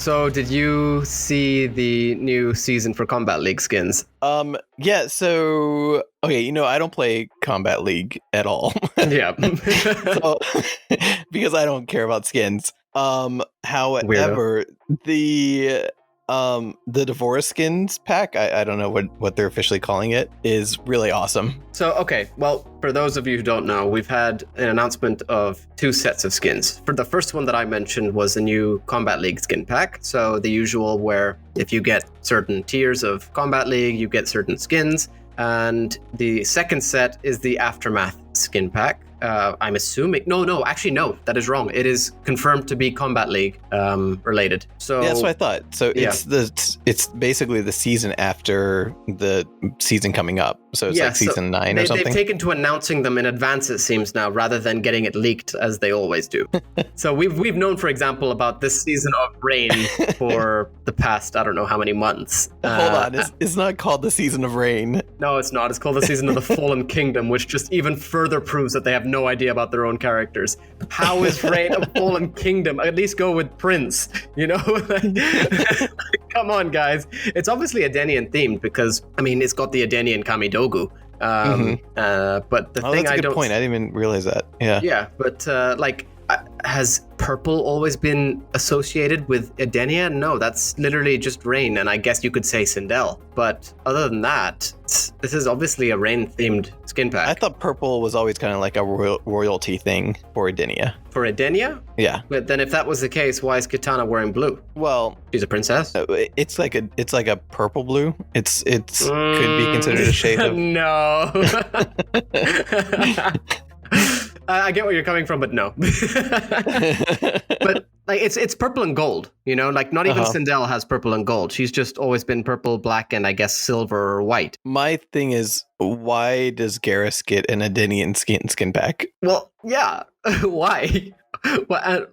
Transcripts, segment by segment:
So did you see the new season for Kombat League skins? Yeah, so okay, I don't play Kombat League at all. Yeah. So, because I don't care about skins. However, the divorce skins pack, I don't know what they're officially calling it, is really awesome. So, okay, well, for those of you who don't know, we've had an announcement of 2 sets of skins. For the first one that I mentioned was the new Kombat League skin pack. So the usual where if you get certain tiers of Kombat League, you get certain skins. And the second set is the Aftermath skin pack. I'm assuming... No, that is wrong. It is confirmed to be Kombat League related. So yeah, that's what I thought. So it's basically the season after the season coming up. So it's like season 9 or something. They've taken to announcing them in advance, it seems now, rather than getting it leaked as they always do. So we've known, for example, about this season of Rain for the past, I don't know how many months. Hold on, it's not called the season of Rain. No, it's not. It's called the season of the Fallen Kingdom, which just even further proves that they have no idea about their own characters. How is Rain a Fallen Kingdom? At least go with Prince, Come on, guys. It's obviously Edenian themed because, it's got the Edenian Kamidogu. But the thing that's a good point. I didn't even realize that. Yeah. Yeah, but has purple always been associated with Edenia? No, that's literally just Rain, and I guess you could say Sindel. But other than that, this is obviously a Rain-themed skin pack. I thought purple was always kind of like a royalty thing for Edenia. For Edenia? Yeah. But then if that was the case, why is Kitana wearing blue? Well, she's a princess. It's like a purple blue. It's could be considered a shade of... No. I get where you're coming from, but no. But it's purple and gold, not even Sindel has purple and gold. She's just always been purple, black, and I guess silver or white. My thing is, why does Garrus get an Edenian skin pack? Well, yeah. Why? Well,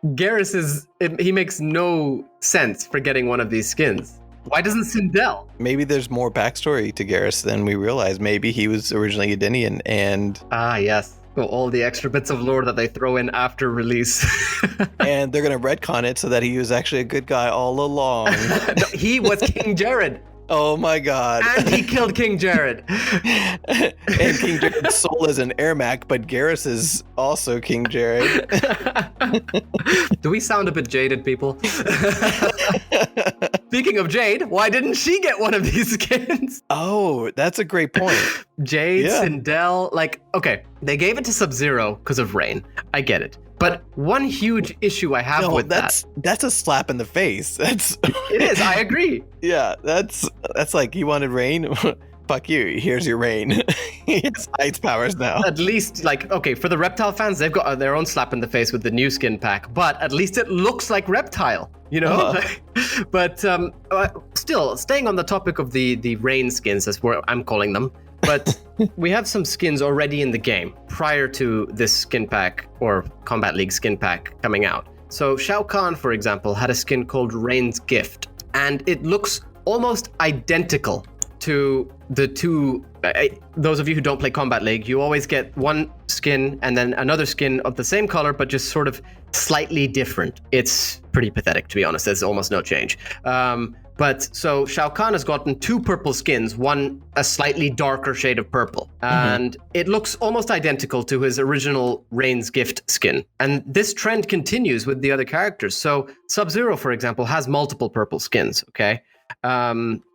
Garrus he makes no sense for getting one of these skins. Why doesn't Sindel? Maybe there's more backstory to Garrus than we realize. Maybe he was originally Edenian and... Ah, yes. Well, all the extra bits of lore that they throw in after release. And they're going to retcon it so that he was actually a good guy all along. No, he was King Jared. Oh my god. And he killed King Jared. And King Jared's soul is an Ermac, but Garrus is also King Jared. Do we sound a bit jaded, people? Speaking of Jade, why didn't she get one of these skins? Oh, that's a great point. Jade, Sindel, okay, they gave it to Sub-Zero because of Rain. I get it. But one huge issue I have with that's a slap in the face. It is, I agree. Yeah, that's like, you wanted Rain? Fuck you, here's your Rain. He has Ice powers now. At least, okay, for the Reptile fans, they've got their own slap in the face with the new skin pack, but at least it looks like Reptile, But still, staying on the topic of the Rain skins, that's what I'm calling them, but we have some skins already in the game prior to this skin pack or Kombat League skin pack coming out. So Shao Kahn, for example, had a skin called Rain's Gift, and it looks almost identical to the two. Those of you who don't play Kombat League, you always get one skin and then another skin of the same color, but just sort of slightly different. It's pretty pathetic, to be honest. There's almost no change. But so Shao Kahn has gotten 2 purple skins, one a slightly darker shade of purple. And it looks almost identical to his original Rain's Gift skin. And this trend continues with the other characters. So Sub-Zero, for example, has multiple purple skins, okay?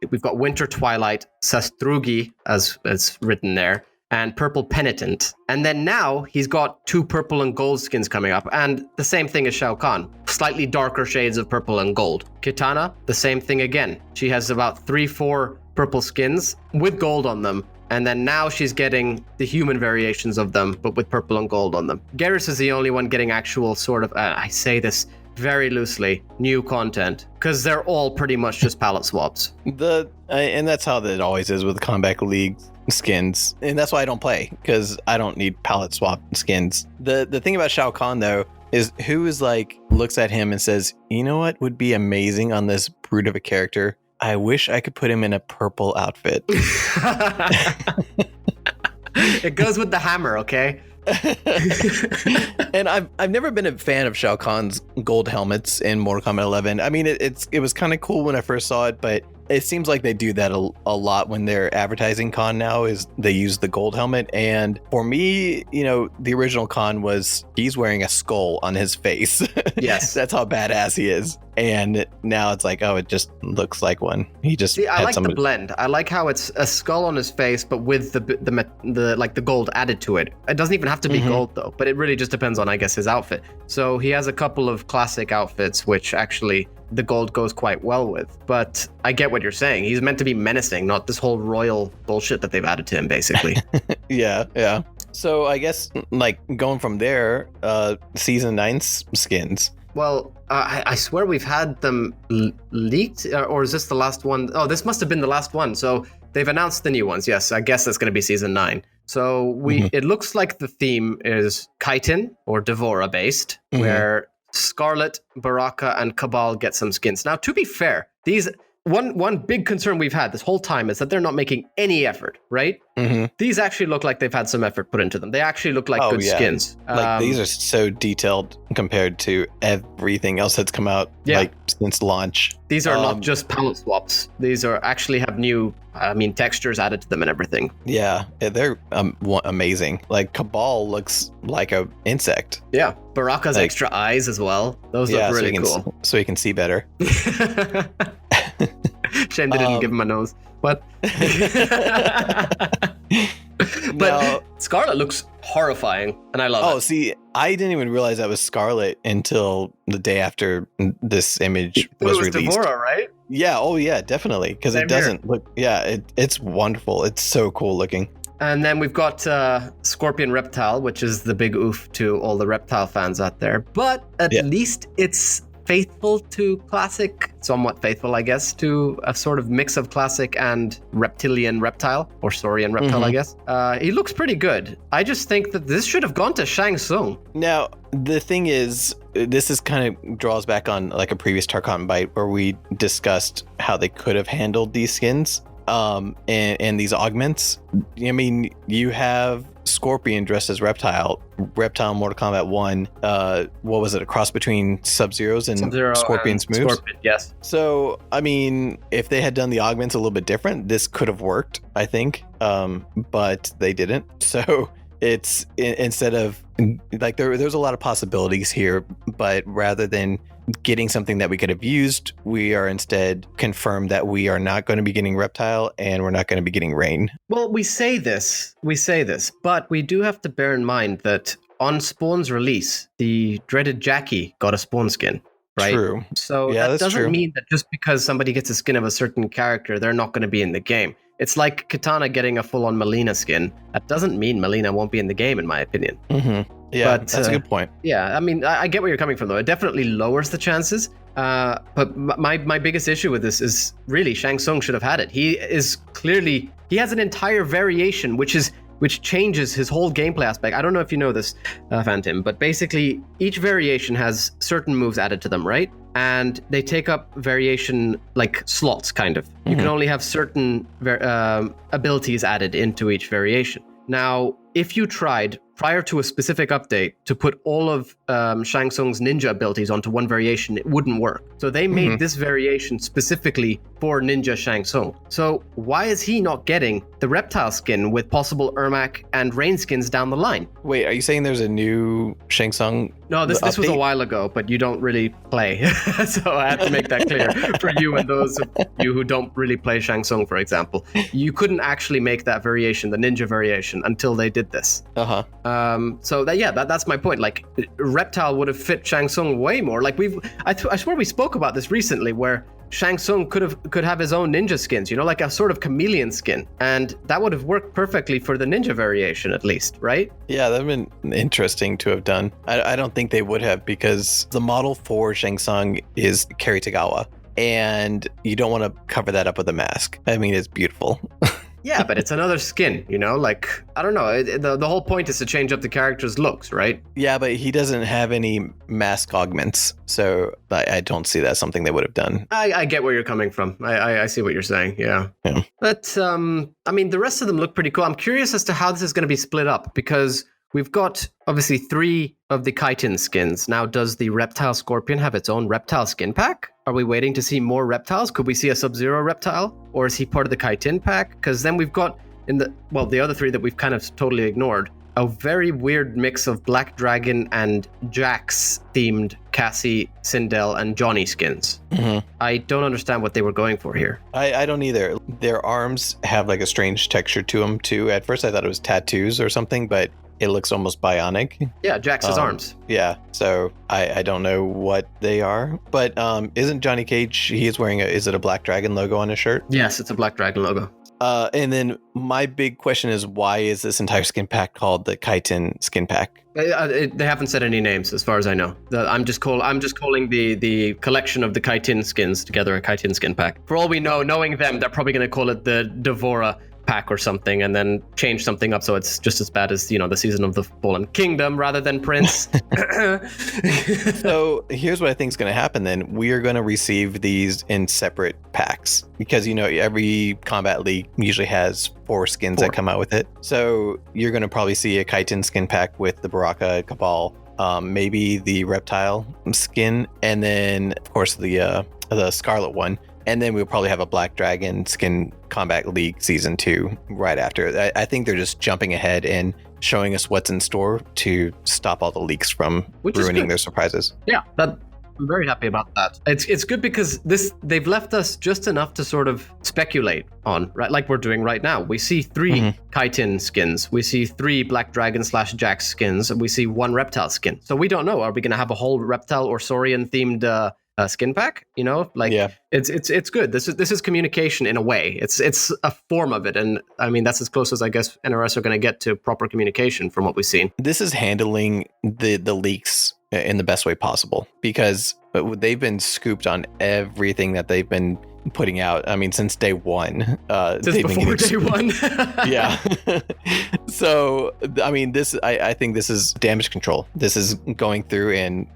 We've got Winter Twilight, Sastrugi, as written there, and Purple Penitent. And then now he's got 2 purple and gold skins coming up, and the same thing as Shao Kahn, slightly darker shades of purple and gold. Kitana, the same thing again. She has about 3-4 purple skins with gold on them, and then now she's getting the human variations of them, but with purple and gold on them. Garrus is the only one getting actual sort of, I say this very loosely, new content, because they're all pretty much just palette swaps. And that's how it always is with Kombat League skins, and that's why I don't play, because I don't need palette swap skins. The thing about Shao Kahn, though, is who is looks at him and says, you know what would be amazing on this brute of a character? I wish I could put him in a purple outfit. It goes with the hammer, okay? And I've never been a fan of Shao Kahn's gold helmets in Mortal Kombat 11. I mean, it was kind of cool when I first saw it, but it seems like they do that a lot when they're advertising Khan now, is they use the gold helmet. And for me, the original Khan he's wearing a skull on his face. Yes. That's how badass he is. And now it's like, oh, it just looks like one. He just I like the blend. I like how it's a skull on his face, but with the gold added to it. It doesn't even have to be gold though, but it really just depends on, I guess, his outfit. So he has a couple of classic outfits, which actually the gold goes quite well with. But I get what you're saying. He's meant to be menacing, not this whole royal bullshit that they've added to him, basically. Yeah. So I guess like going from there, season 9 skins. Well, I swear we've had them leaked, or is this the last one? Oh, this must have been the last one. So they've announced the new ones. Yes, I guess that's going to be season 9. So it looks like the theme is Chitin or Devora based, where Scarlett, Baraka, and Cabal get some skins. Now, to be fair, these one big concern we've had this whole time is that they're not making any effort, right? These actually look like they've had some effort put into them. They actually look like good skins. Like these are so detailed compared to everything else that's come out like since launch. These are not just palette swaps. These are actually have new, textures added to them and everything. Yeah, they're amazing. Like Cabal looks like a insect. Yeah, Baraka's extra eyes as well. Those look really cool. So he can see better. Shame they didn't give him a nose. But now, Scarlett looks horrifying, and I love it. Oh, see, I didn't even realize that was Scarlett until the day after this image was released. Devora, right? Yeah, oh yeah, definitely. Because it doesn't look, it's wonderful. It's so cool looking. And then we've got Scorpion Reptile, which is the big oof to all the Reptile fans out there. But at least it's faithful to classic, somewhat faithful, I guess, to a sort of mix of classic and reptilian reptile, or Saurian reptile, I guess. He looks pretty good. I just think that this should have gone to Shang Tsung. Now, the thing is, this is kind of draws back on like a previous Tarkatan Bite where we discussed how they could have handled these skins and these augments. I mean, you have Scorpion dressed as Reptile Mortal Kombat 1, what was it, a cross between Sub-Zero's and Scorpion's moves? Scorpion, yes. So, I mean, if they had done the augments a little bit different, this could have worked, I think, but they didn't. So it's instead of like there's a lot of possibilities here, but rather than getting something that we could have used, we are instead confirmed that we are not going to be getting Reptile and we're not going to be getting Rain. Well, we say this, but we do have to bear in mind that on Spawn's release, the dreaded Jackie got a Spawn skin, right? True. So that doesn't mean that just because somebody gets a skin of a certain character, they're not going to be in the game. It's like Kitana getting a full-on Melina skin. That doesn't mean Melina won't be in the game, in my opinion. Yeah, but, that's a good point. Yeah, I mean, I get where you're coming from, though. It definitely lowers the chances. But my biggest issue with this is really Shang Tsung should have had it. He has an entire variation, which changes his whole gameplay aspect. I don't know if you know this, Fantim, but basically each variation has certain moves added to them, right? And they take up variation like slots, kind of. You can only have certain abilities added into each variation. Now, if you tried prior to a specific update to put all of Shang Tsung's ninja abilities onto one variation, it wouldn't work. So they made this variation specifically for Ninja Shang Tsung. So why is he not getting the Reptile skin with possible Ermac and Rain skins down the line? Wait, are you saying there's a new Shang Tsung? No, this was a while ago, but you don't really play. So I have to make that clear for you and those of you who don't really play Shang Tsung, for example. You couldn't actually make that variation, the ninja variation, until they did this. So that's my point. Like, Reptile would have fit Shang Tsung way more. Like I swear we spoke about this recently, where Shang Tsung could have his own ninja skins, like a sort of chameleon skin, and that would have worked perfectly for the ninja variation, at least, right? Yeah, that would have been interesting to have done. I don't think they would have, because the model for Shang Tsung is Kari Tagawa, and you don't want to cover that up with a mask. I mean, it's beautiful. Yeah, but it's another skin, like, I don't know. The whole point is to change up the character's looks, right? Yeah, but he doesn't have any mask augments, so I don't see that something they would have done. I get where you're coming from. I see what you're saying, yeah. But, I mean, the rest of them look pretty cool. I'm curious as to how this is going to be split up, because we've got obviously 3 of the chitin skins. Now, does the Reptile Scorpion have its own Reptile skin pack? Are we waiting to see more reptiles? Could we see a Sub-Zero reptile? Or is he part of the chitin pack? Because then we've got the other 3 that we've kind of totally ignored, a very weird mix of Black Dragon and Jax themed Cassie, Sindel, and Johnny skins. Mm-hmm. I don't understand what they were going for here. I don't either. Their arms have like a strange texture to them too. At first I thought it was tattoos or something, but it looks almost bionic. Yeah, Jax's arms. Yeah, so I don't know what they are. But isn't Johnny Cage, he's wearing is it a Black Dragon logo on his shirt? Yes, it's a Black Dragon logo. And then my big question is, why is this entire skin pack called the chitin skin pack? They haven't said any names, as far as I know. I'm just calling the collection of the chitin skins together a chitin skin pack. For all we know, knowing them, they're probably going to call it the Devora pack or something, and then change something up so it's just as bad as the Season of the Fallen Kingdom rather than Prince. So here's what I think is going to happen then. We are going to receive these in separate packs because every Kombat League usually has 4 skins that come out with it. So you're going to probably see a chitin skin pack with the Baraka, Cabal, maybe the Reptile skin, and then of course the Scarlett one. And then we'll probably have a Black Dragon skin Kombat League Season 2 right after. I think they're just jumping ahead and showing us what's in store to stop all the leaks from ruining their surprises. Yeah, I'm very happy about that. It's good because they've left us just enough to sort of speculate on, right? Like we're doing right now. We see 3 chitin skins. We see 3 Black Dragon / Jax skins. And we see 1 Reptile skin. So we don't know. Are we going to have a whole Reptile or Saurian themed skin pack? It's good. This is communication in a way. It's a form of it, and I mean that's as close as I guess NRS are going to get to proper communication from what we've seen. This is handling the leaks in the best way possible because they've been scooped on everything that they've been putting out. I mean, since day one. Since before day one. Yeah. So, I mean, I think this is damage control. This is going through and,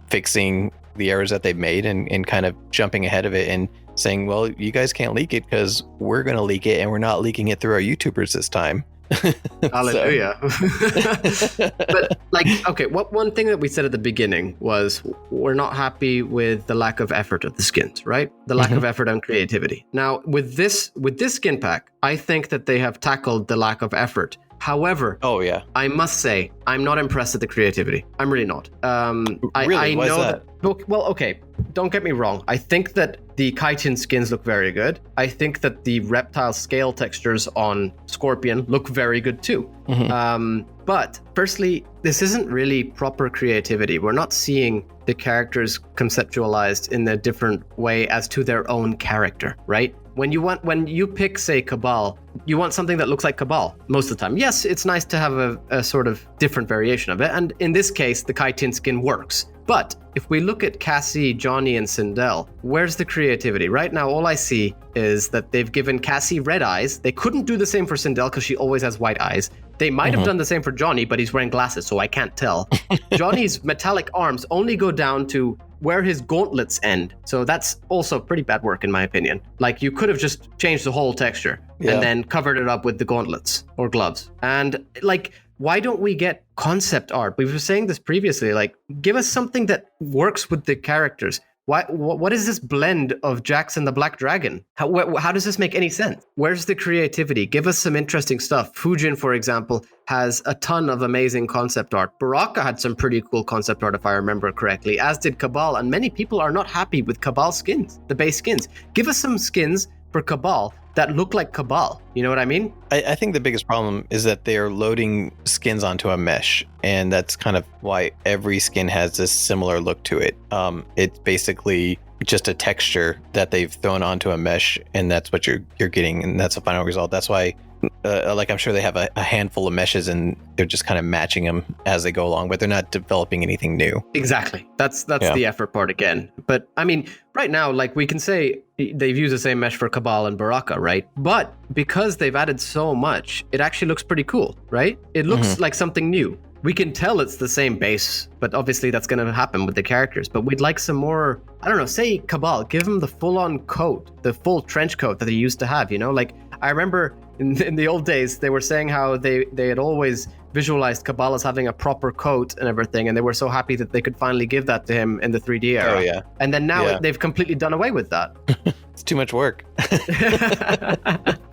fixing the errors that they've made and kind of jumping ahead of it and saying, well, you guys can't leak it because we're going to leak it and we're not leaking it through our YouTubers this time. Hallelujah. But one thing that we said at the beginning was we're not happy with the lack of effort of the skins, right? The lack of effort and creativity. Now with this skin pack, I think that they have tackled the lack of effort. However, I must say I'm not impressed at the creativity. I'm really not. Really? Why is that? Well, okay, don't get me wrong. I think that the chitin skins look very good. I think that the reptile scale textures on Scorpion look very good too. But firstly, this isn't really proper creativity. We're not seeing the characters conceptualized in a different way as to their own character, right? When you pick, say, Cabal, you want something that looks like Cabal most of the time. Yes, it's nice to have a sort of different variation of it. And in this case, the chitin skin works. But if we look at Cassie, Johnny, and Sindel, where's the creativity? Right now, all I see is that they've given Cassie red eyes. They couldn't do the same for Sindel because she always has white eyes. They might have done the same for Johnny, but he's wearing glasses, so I can't tell. Johnny's metallic arms only go down to where his gauntlets end. So that's also pretty bad work, in my opinion. Like, you could have just changed the whole texture and then covered it up with the gauntlets or gloves. And, why don't we get concept art? We were saying this previously, give us something that works with the characters. What is this blend of Jax and the Black Dragon? How does this make any sense? Where's the creativity? Give us some interesting stuff. Fujin, for example, has a ton of amazing concept art. Baraka had some pretty cool concept art, if I remember correctly, as did Cabal, and many people are not happy with Cabal skins, the base skins. Give us some skins for Cabal that look like Cabal. You know what I mean? I think the biggest problem is that they're loading skins onto a mesh, and that's kind of why every skin has this similar look to it. It's basically just a texture that they've thrown onto a mesh, and that's what you're getting, and that's the final result. That's why I'm sure they have a handful of meshes and they're just kind of matching them as they go along, but they're not developing anything new. Exactly. That's the effort part again. But I mean, right now, we can say they've used the same mesh for Cabal and Baraka, right? But because they've added so much, it actually looks pretty cool, right? It looks like something new. We can tell it's the same base, but obviously that's going to happen with the characters. But we'd like some more, I don't know, say Cabal, give them the full-on coat, the full trench coat that they used to have, I remember in the old days, they were saying how they had always visualized Cabal as having a proper coat and everything, and they were so happy that they could finally give that to him in the 3D era. Oh yeah. And then now they've completely done away with that. It's too much work.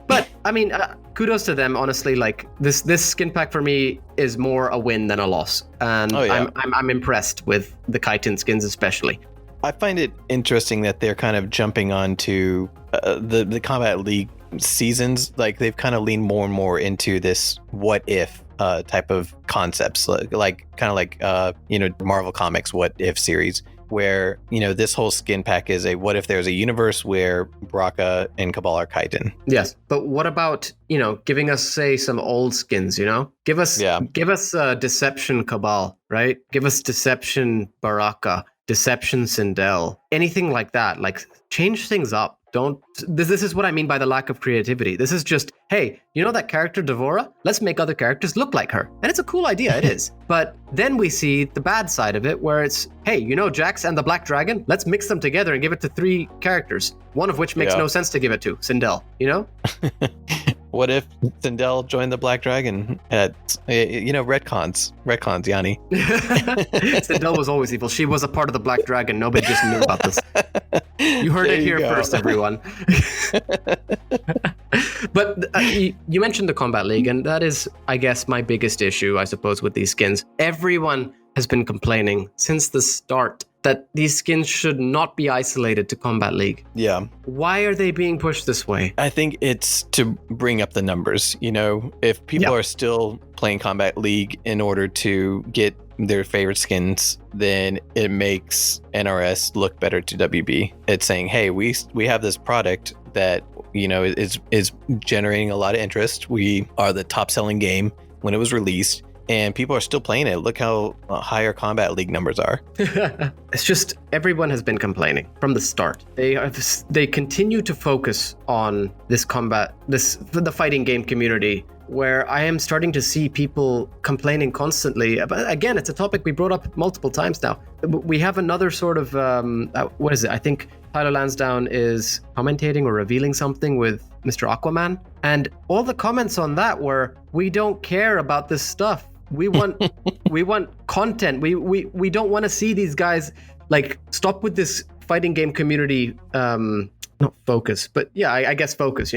But I mean, kudos to them. Honestly, like this skin pack for me is more a win than a loss, and I'm impressed with the chitin skins especially. I find it interesting that they're kind of jumping onto the Kombat League seasons. Like they've kind of leaned more and more into this what if type of concepts, like kind of like Marvel Comics what if series, where this whole skin pack is a what if there's a universe where Baraka and Cabal are chitin. Yes, but what about giving us say some old skins? Give us Deception Cabal, right? Give us Deception Baraka, Deception Sindel, anything like that. Like change things up. This is what I mean by the lack of creativity. This is just, hey, that character Devora? Let's make other characters look like her. And it's a cool idea, it is. But then we see the bad side of it where it's, hey, Jax and the Black Dragon? Let's mix them together and give it to 3 characters. One of which makes no sense to give it to, Sindel, What if Sindel joined the Black Dragon at, retcons, Yani? Sindel was always evil. She was a part of the Black Dragon. Nobody just knew about this. You heard it here first, everyone. But you mentioned the Kombat League, and that is, I guess, my biggest issue, I suppose, with these skins. Everyone has been complaining since the start that these skins should not be isolated to Kombat League. Yeah. Why are they being pushed this way? I think it's to bring up the numbers. If people are still playing Kombat League in order to get their favorite skins, then it makes NRS look better to WB. It's saying, hey, we have this product that is generating a lot of interest. We are the top selling game when it was released, and people are still playing it. Look how high our Kombat League numbers are. It's just everyone has been complaining from the start. They continue to focus on the fighting game community, where I am starting to see people complaining constantly. But again, it's a topic we brought up multiple times now. We have another sort of, what is it? I think Tyler Lansdowne is commentating or revealing something with Mr. Aquaman. And all the comments on that were, we don't care about this stuff. We want content. We don't want to see these guys stop with this fighting game community, not focus, but yeah, I guess focus,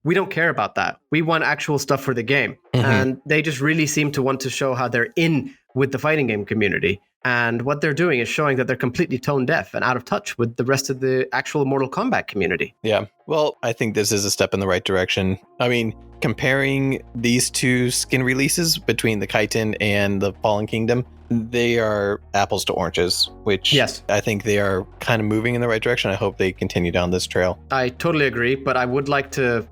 we don't care about that. We want actual stuff for the game. Mm-hmm. And they just really seem to want to show how they're in with the fighting game community. And what they're doing is showing that they're completely tone deaf and out of touch with the rest of the actual Mortal Kombat community. Yeah. Well, I think this is a step in the right direction. I mean, comparing these 2 skin releases between the Chitin and the Fallen Kingdom, they are apples to oranges, which yes, I think they are kind of moving in the right direction. I hope they continue down this trail. I totally agree, but I would like to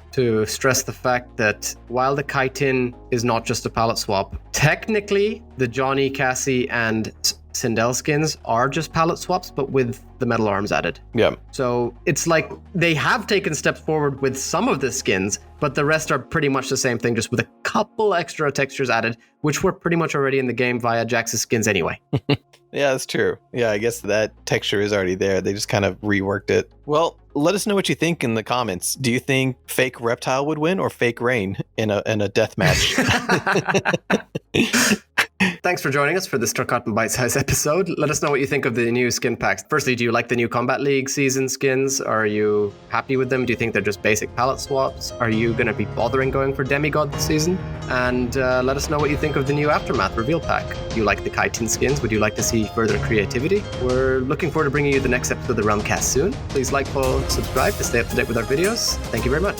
stress the fact that while the Chitin is not just a palette swap, technically the Johnny, Cassie, and Sindel skins are just palette swaps, but with the metal arms added. Yeah. So it's like they have taken steps forward with some of the skins, but the rest are pretty much the same thing, just with a couple extra textures added, which were pretty much already in the game via Jax's skins anyway. Yeah, that's true. Yeah, I guess that texture is already there. They just kind of reworked it. Well, let us know what you think in the comments. Do you think fake Reptile would win or fake Rain in a death match? Thanks for joining us for this Tarkatan Bitesize episode. Let us know what you think of the new skin packs. Firstly, do you like the new Kombat League season skins? Are you happy with them? Do you think they're just basic palette swaps? Are you going to be bothering going for Demigod this season? And let us know what you think of the new Aftermath reveal pack. Do you like the Chitin skins? Would you like to see further creativity? We're looking forward to bringing you the next episode of the Realm Cast soon. Please like, follow, subscribe to stay up to date with our videos. Thank you very much.